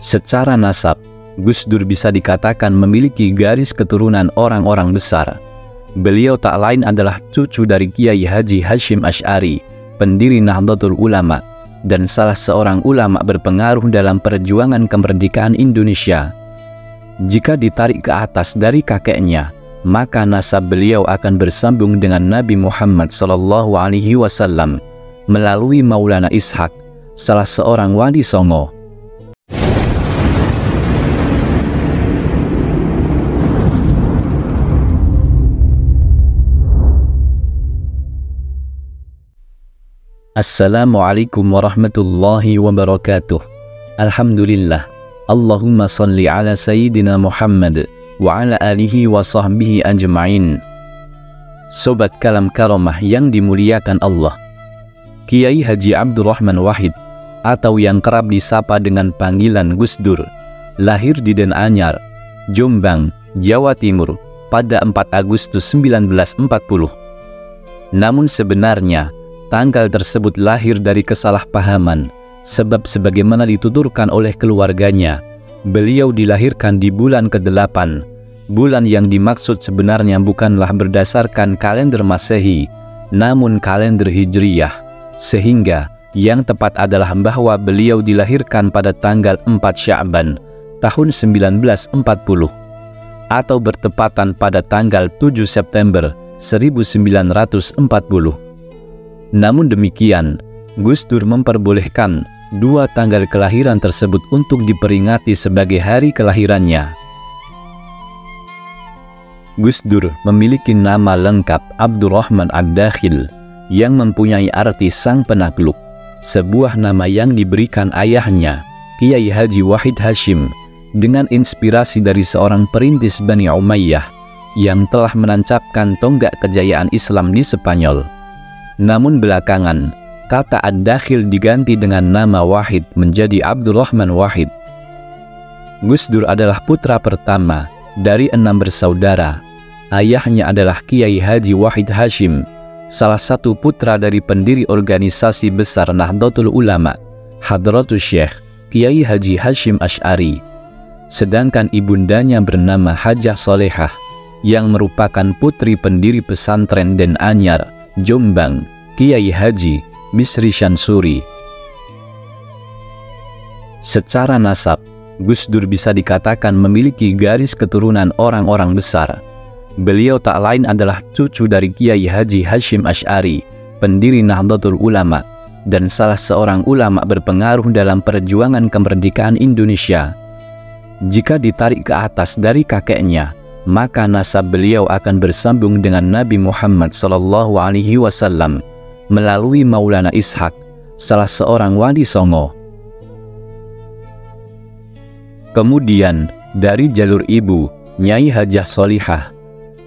Secara nasab, Gus Dur bisa dikatakan memiliki garis keturunan orang-orang besar. Beliau tak lain adalah cucu dari Kiai Haji Hashim Asy'ari, pendiri Nahdlatul Ulama, dan salah seorang ulama berpengaruh dalam perjuangan kemerdekaan Indonesia. Jika ditarik ke atas dari kakeknya, maka nasab beliau akan bersambung dengan Nabi Muhammad SAW melalui Maulana Ishaq, salah seorang wali songo. Assalamualaikum warahmatullahi wabarakatuh. Alhamdulillah. Allahumma salli ala Sayyidina Muhammad wa ala alihi wa sahbihi ajma'in. Sobat Kalam Karomah yang dimuliakan Allah, Kiai Haji Abdurrahman Wahid atau yang kerap disapa dengan panggilan Gus Dur lahir di Den Anyar, Jombang, Jawa Timur pada 4 Agustus 1940. Namun sebenarnya tanggal tersebut lahir dari kesalahpahaman, sebab sebagaimana dituturkan oleh keluarganya, beliau dilahirkan di bulan ke-8. Bulan yang dimaksud sebenarnya bukanlah berdasarkan kalender Masehi, namun kalender Hijriyah, sehingga yang tepat adalah bahwa beliau dilahirkan pada tanggal 4 Sya'ban tahun 1940, atau bertepatan pada tanggal 7 September 1940. Namun demikian, Gus Dur memperbolehkan dua tanggal kelahiran tersebut untuk diperingati sebagai hari kelahirannya. Gus Dur memiliki nama lengkap Abdurrahman Ad-Dakhil yang mempunyai arti sang penakluk, sebuah nama yang diberikan ayahnya, Kiai Haji Wahid Hashim, dengan inspirasi dari seorang perintis Bani Umayyah yang telah menancapkan tonggak kejayaan Islam di Spanyol. Namun belakangan, kata Ad-Dakhil diganti dengan nama Wahid menjadi Abdurrahman Wahid. Gus Dur adalah putra pertama dari 6 bersaudara. Ayahnya adalah Kiai Haji Wahid Hashim, salah satu putra dari pendiri organisasi besar Nahdlatul Ulama, Hadratus Syekh Kiai Haji Hashim Asy'ari. Sedangkan ibundanya bernama Hajah Solehah, yang merupakan putri pendiri pesantren Den Anyar, Jombang, Kiai Haji Bisri Syansuri. Secara nasab, Gus Dur bisa dikatakan memiliki garis keturunan orang-orang besar. Beliau tak lain adalah cucu dari Kiai Haji Hashim Asy'ari, pendiri Nahdlatul Ulama, dan salah seorang ulama berpengaruh dalam perjuangan kemerdekaan Indonesia. Jika ditarik ke atas dari kakeknya, maka nasab beliau akan bersambung dengan Nabi Muhammad SAW melalui Maulana Ishaq, salah seorang wali songo. Kemudian dari jalur ibu, Nyai Hajah Solihah,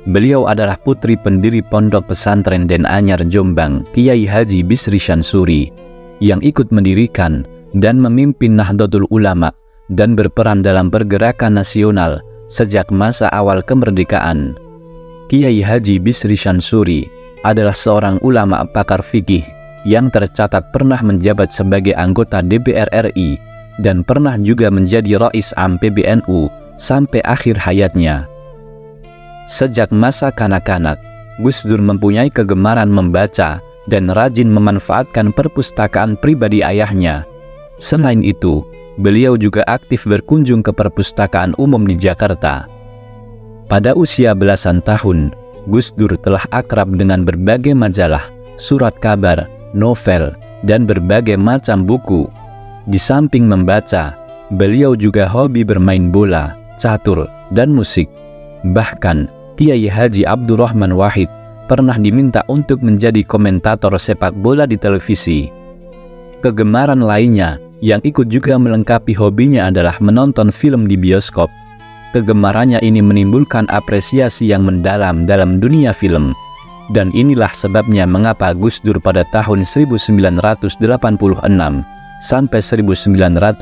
beliau adalah putri pendiri Pondok Pesantren Den Anyar Jombang, Kiai Haji Bisri Syansuri, yang ikut mendirikan dan memimpin Nahdlatul Ulama dan berperan dalam pergerakan nasional sejak masa awal kemerdekaan. Kiai Haji Bisri Syansuri adalah seorang ulama pakar fikih yang tercatat pernah menjabat sebagai anggota DPR RI dan pernah juga menjadi Rais Am PBNU sampai akhir hayatnya. Sejak masa kanak-kanak, Gus Dur mempunyai kegemaran membaca dan rajin memanfaatkan perpustakaan pribadi ayahnya. Selain itu, beliau juga aktif berkunjung ke perpustakaan umum di Jakarta. Pada usia belasan tahun, Gus Dur telah akrab dengan berbagai majalah, surat kabar, novel, dan berbagai macam buku. Di samping membaca, beliau juga hobi bermain bola, catur, dan musik. Bahkan, Kiai Haji Abdurrahman Wahid pernah diminta untuk menjadi komentator sepak bola di televisi. Kegemaran lainnya yang ikut juga melengkapi hobinya adalah menonton film di bioskop. Kegemarannya ini menimbulkan apresiasi yang mendalam dalam dunia film. Dan inilah sebabnya mengapa Gus Dur pada tahun 1986 sampai 1987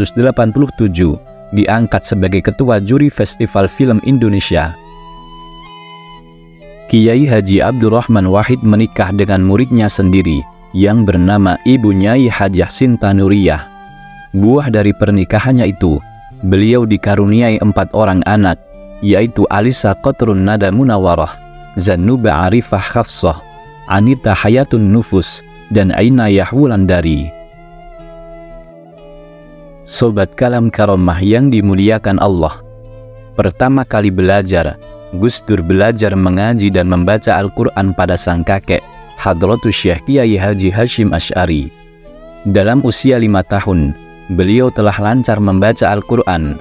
diangkat sebagai ketua juri Festival Film Indonesia. Kiai Haji Abdurrahman Wahid menikah dengan muridnya sendiri yang bernama Ibu Nyai Hajah Sinta Nuriyah. Buah dari pernikahannya itu, beliau dikaruniai 4 orang anak, yaitu Alisa Qatrun Nada Munawarah, Zanuba Arifah Hafsah, Anita Hayatun Nufus, dan Ainayah Wulandari. Sobat Kalam Karomah yang dimuliakan Allah, pertama kali belajar, Gus Dur belajar mengaji dan membaca Al-Quran pada sang kakek, Hadratus Syekh Kiai Haji Hashim Asy'ari. Dalam usia 5 tahun, beliau telah lancar membaca Al-Quran.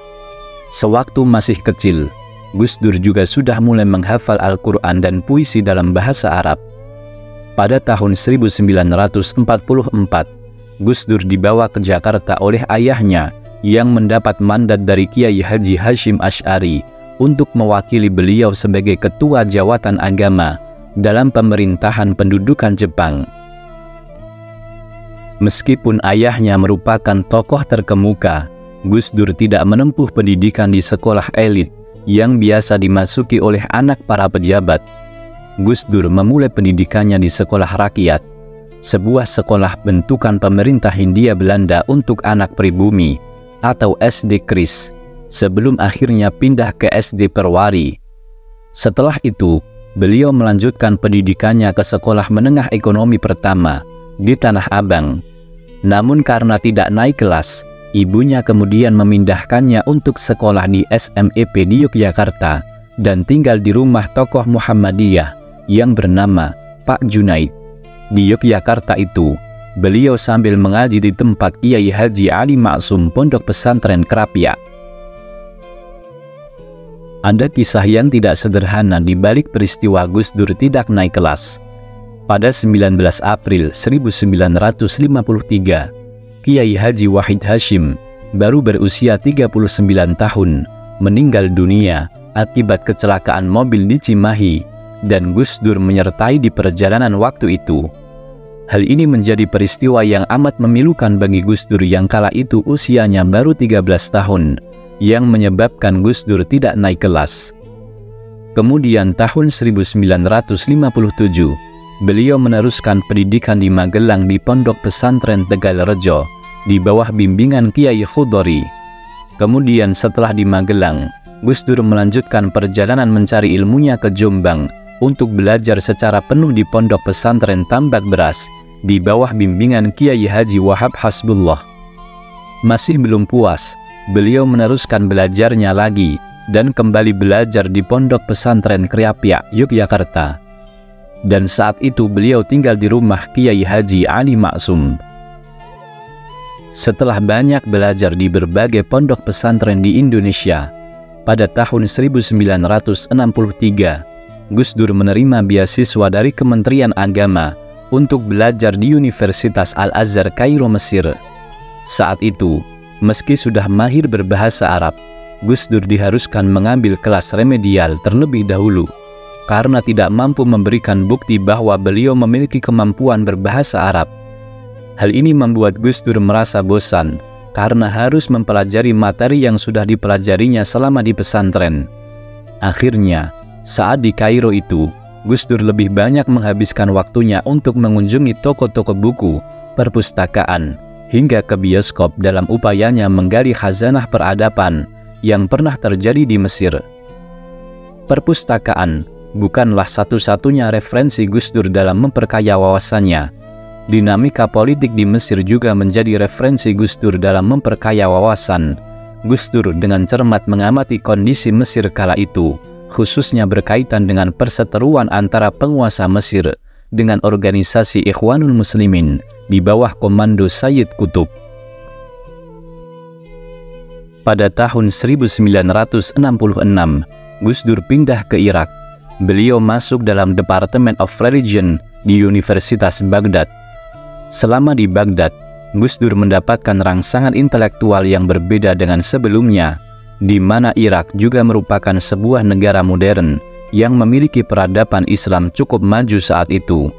Sewaktu masih kecil, Gus Dur juga sudah mulai menghafal Al-Quran dan puisi dalam bahasa Arab. Pada tahun 1944, Gus Dur dibawa ke Jakarta oleh ayahnya yang mendapat mandat dari Kiai Haji Hashim Asy'ari untuk mewakili beliau sebagai ketua jawatan agama dalam pemerintahan pendudukan Jepang. Meskipun ayahnya merupakan tokoh terkemuka, Gus Dur tidak menempuh pendidikan di sekolah elit yang biasa dimasuki oleh anak para pejabat. Gus Dur memulai pendidikannya di sekolah rakyat, sebuah sekolah bentukan pemerintah Hindia Belanda untuk anak pribumi atau SD Kris, sebelum akhirnya pindah ke SD Perwari. Setelah itu, beliau melanjutkan pendidikannya ke sekolah menengah ekonomi pertama di Tanah Abang. Namun karena tidak naik kelas, ibunya kemudian memindahkannya untuk sekolah di SMEP di Yogyakarta dan tinggal di rumah tokoh Muhammadiyah yang bernama Pak Junaid. Di Yogyakarta itu, beliau sambil mengaji di tempat Kiai Haji Ali Maksum Pondok Pesantren Krapyak. Ada kisah yang tidak sederhana di balik peristiwa Gus Dur tidak naik kelas. Pada 19 April 1953, Kiai Haji Wahid Hashim, baru berusia 39 tahun, meninggal dunia akibat kecelakaan mobil di Cimahi, dan Gus Dur menyertai di perjalanan waktu itu. Hal ini menjadi peristiwa yang amat memilukan bagi Gus Dur yang kala itu usianya baru 13 tahun, yang menyebabkan Gus Dur tidak naik kelas. Kemudian tahun 1957, beliau meneruskan pendidikan di Magelang di Pondok Pesantren Tegalrejo di bawah bimbingan Kiai Khudori. Kemudian setelah di Magelang, Gus Dur melanjutkan perjalanan mencari ilmunya ke Jombang untuk belajar secara penuh di Pondok Pesantren Tambak Beras di bawah bimbingan Kiai Haji Wahab Hasbullah. Masih belum puas, beliau meneruskan belajarnya lagi dan kembali belajar di Pondok Pesantren Krapyak, Yogyakarta. Dan saat itu beliau tinggal di rumah Kiai Haji Ali Maksum. Setelah banyak belajar di berbagai pondok pesantren di Indonesia, pada tahun 1963, Gus Dur menerima beasiswa dari Kementerian Agama untuk belajar di Universitas Al-Azhar Kairo, Mesir. Saat itu, meski sudah mahir berbahasa Arab, Gus Dur diharuskan mengambil kelas remedial terlebih dahulu karena tidak mampu memberikan bukti bahwa beliau memiliki kemampuan berbahasa Arab. Hal ini membuat Gus Dur merasa bosan karena harus mempelajari materi yang sudah dipelajarinya selama di pesantren. Akhirnya, saat di Kairo itu, Gus Dur lebih banyak menghabiskan waktunya untuk mengunjungi toko-toko buku, perpustakaan, hingga ke bioskop dalam upayanya menggali khazanah peradaban yang pernah terjadi di Mesir. Perpustakaan bukanlah satu-satunya referensi Gus Dur dalam memperkaya wawasannya. Dinamika politik di Mesir juga menjadi referensi Gus Dur dalam memperkaya wawasan. Gus Dur dengan cermat mengamati kondisi Mesir kala itu, khususnya berkaitan dengan perseteruan antara penguasa Mesir dengan organisasi Ikhwanul Muslimin di bawah komando Sayyid Qutb. Pada tahun 1966, Gus Dur pindah ke Irak. Beliau masuk dalam Department of Religion di Universitas Baghdad. Selama di Baghdad, Gus Dur mendapatkan rangsangan intelektual yang berbeda dengan sebelumnya, di mana Irak juga merupakan sebuah negara modern yang memiliki peradaban Islam cukup maju saat itu.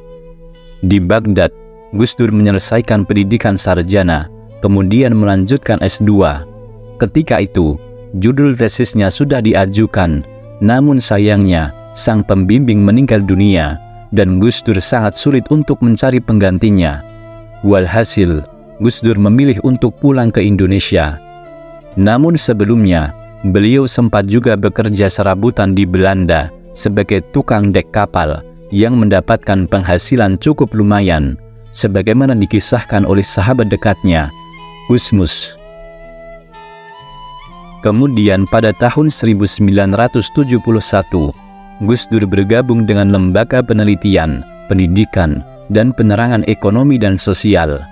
Di Baghdad, Gus Dur menyelesaikan pendidikan sarjana, kemudian melanjutkan S2. Ketika itu, judul tesisnya sudah diajukan, namun sayangnya sang pembimbing meninggal dunia dan Gus Dur sangat sulit untuk mencari penggantinya. Walhasil, Gus Dur memilih untuk pulang ke Indonesia. Namun sebelumnya, beliau sempat juga bekerja serabutan di Belanda sebagai tukang dek kapal yang mendapatkan penghasilan cukup lumayan, sebagaimana dikisahkan oleh sahabat dekatnya, Gusmus. Kemudian pada tahun 1971, Gus Dur bergabung dengan Lembaga Penelitian, Pendidikan, dan Penerangan Ekonomi dan Sosial.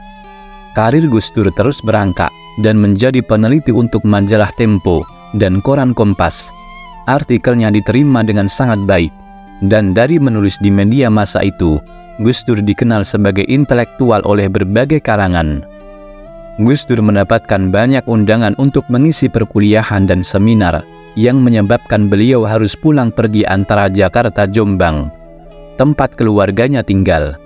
Karir Gus Dur terus berangkat dan menjadi peneliti untuk majalah Tempo dan koran Kompas. Artikelnya diterima dengan sangat baik, dan dari menulis di media masa itu, Gus Dur dikenal sebagai intelektual oleh berbagai kalangan. Gus Dur mendapatkan banyak undangan untuk mengisi perkuliahan dan seminar yang menyebabkan beliau harus pulang pergi antara Jakarta Jombang, tempat keluarganya tinggal.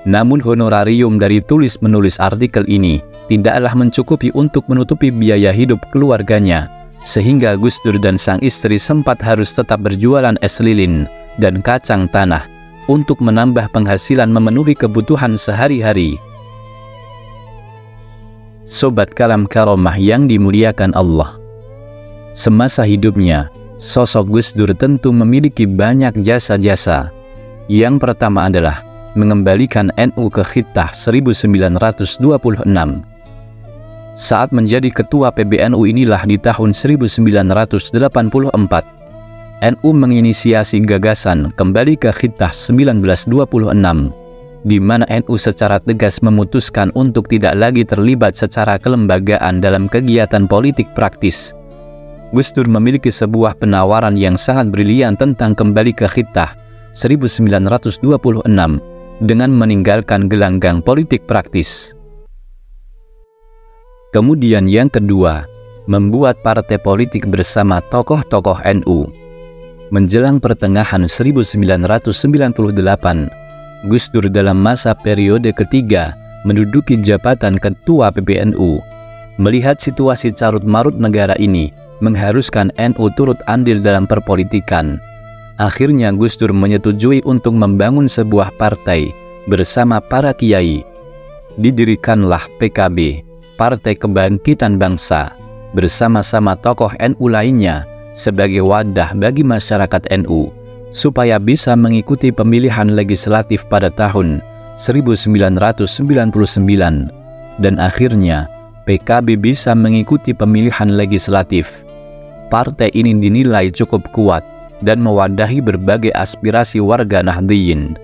Namun honorarium dari tulis-menulis artikel ini tidaklah mencukupi untuk menutupi biaya hidup keluarganya, sehingga Gus Dur dan sang istri sempat harus tetap berjualan es lilin dan kacang tanah untuk menambah penghasilan memenuhi kebutuhan sehari-hari. Sobat Kalam Karomah yang dimuliakan Allah, semasa hidupnya, sosok Gus Dur tentu memiliki banyak jasa-jasa. Yang pertama adalah mengembalikan NU ke khitah 1926. Saat menjadi ketua PBNU inilah di tahun 1984, NU menginisiasi gagasan kembali ke khitah 1926, di mana NU secara tegas memutuskan untuk tidak lagi terlibat secara kelembagaan dalam kegiatan politik praktis. Gus Dur memiliki sebuah penawaran yang sangat brilian tentang kembali ke khitah 1926 dengan meninggalkan gelanggang politik praktis. Kemudian yang kedua, membuat partai politik bersama tokoh-tokoh NU. Menjelang pertengahan 1998, Gus Dur dalam masa periode ketiga menduduki jabatan Ketua PBNU. Melihat situasi carut-marut negara ini mengharuskan NU turut andil dalam perpolitikan. Akhirnya Gus Dur menyetujui untuk membangun sebuah partai bersama para kiai. Didirikanlah PKB, Partai Kebangkitan Bangsa, bersama-sama tokoh NU lainnya sebagai wadah bagi masyarakat NU supaya bisa mengikuti pemilihan legislatif pada tahun 1999, dan akhirnya PKB bisa mengikuti pemilihan legislatif. Partai ini dinilai cukup kuat dan mewadahi berbagai aspirasi warga Nahdliyin.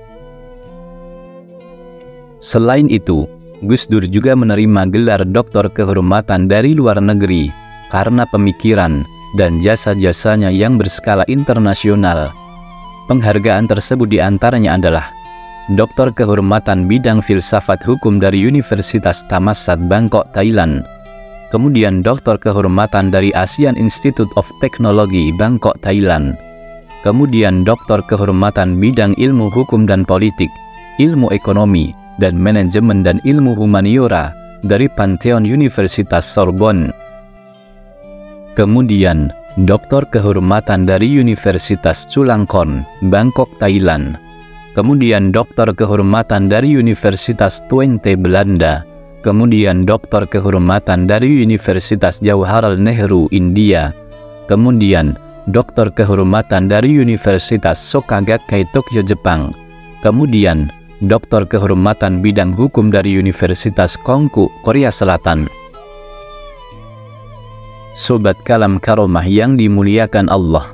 Selain itu, Gus Dur juga menerima gelar doktor kehormatan dari luar negeri karena pemikiran dan jasa-jasanya yang berskala internasional. Penghargaan tersebut diantaranya adalah Doktor Kehormatan Bidang Filsafat Hukum dari Universitas Thammasat Bangkok, Thailand. Kemudian Doktor Kehormatan dari Asian Institute of Technology, Bangkok, Thailand. Kemudian Doktor Kehormatan Bidang Ilmu Hukum dan Politik, Ilmu Ekonomi dan Manajemen dan Ilmu Humaniora dari Pantheon Universitas Sorbonne. Kemudian Doktor Kehormatan dari Universitas Chulalongkorn, Bangkok, Thailand. Kemudian Doktor Kehormatan dari Universitas Twente, Belanda. Kemudian Doktor Kehormatan dari Universitas Jawaharlal Nehru, India. Kemudian Doktor Kehormatan dari Universitas Soka Gakkai, Tokyo, Jepang. Kemudian Doktor Kehormatan Bidang Hukum dari Universitas Kongku, Korea Selatan. Sobat Kalam Karomah yang dimuliakan Allah,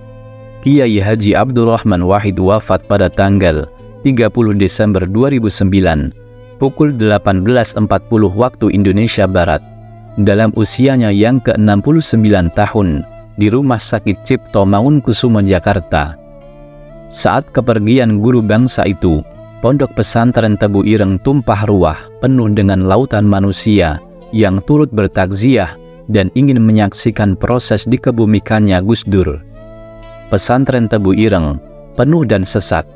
Kiai Haji Abdurrahman Wahid wafat pada tanggal 30 Desember 2009 pukul 18.40 waktu Indonesia Barat dalam usianya yang ke-69 tahun di Rumah Sakit Cipto Mangunkusumo, Jakarta. Saat kepergian guru bangsa itu, Pondok Pesantren Tebu Ireng tumpah ruah penuh dengan lautan manusia yang turut bertakziah dan ingin menyaksikan proses dikebumikannya Gus Dur. Pesantren Tebu Ireng penuh dan sesak.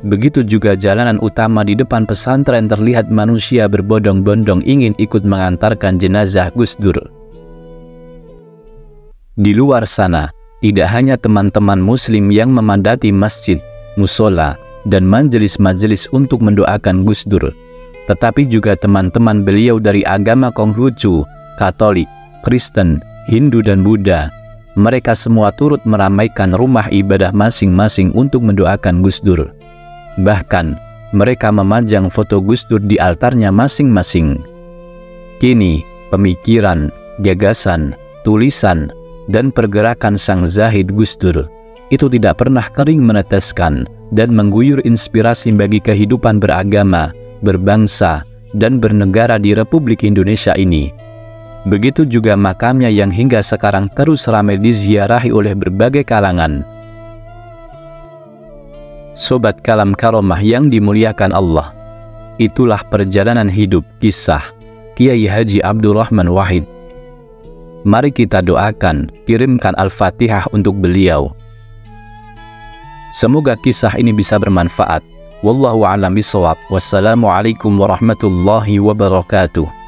Begitu juga jalanan utama di depan pesantren terlihat manusia berbondong-bondong ingin ikut mengantarkan jenazah Gus Dur. Di luar sana, tidak hanya teman-teman muslim yang memadati masjid, musola, dan majelis-majelis untuk mendoakan Gus Dur, tetapi juga teman-teman beliau dari agama Konghucu, Katolik, Kristen, Hindu dan Buddha, mereka semua turut meramaikan rumah ibadah masing-masing untuk mendoakan Gus Dur. Bahkan, mereka memajang foto Gus Dur di altarnya masing-masing. Kini, pemikiran, gagasan, tulisan, dan pergerakan sang Zahid Gus Dur itu tidak pernah kering meneteskan dan mengguyur inspirasi bagi kehidupan beragama, berbangsa, dan bernegara di Republik Indonesia ini. Begitu juga makamnya yang hingga sekarang terus ramai diziarahi oleh berbagai kalangan. Sobat Kalam Karomah yang dimuliakan Allah, itulah perjalanan hidup kisah Kiai Haji Abdurrahman Wahid. Mari kita doakan, kirimkan Al-Fatihah untuk beliau. Semoga kisah ini bisa bermanfaat. Wallahu a'lam bishawab. Wassalamualaikum warahmatullahi wabarakatuh.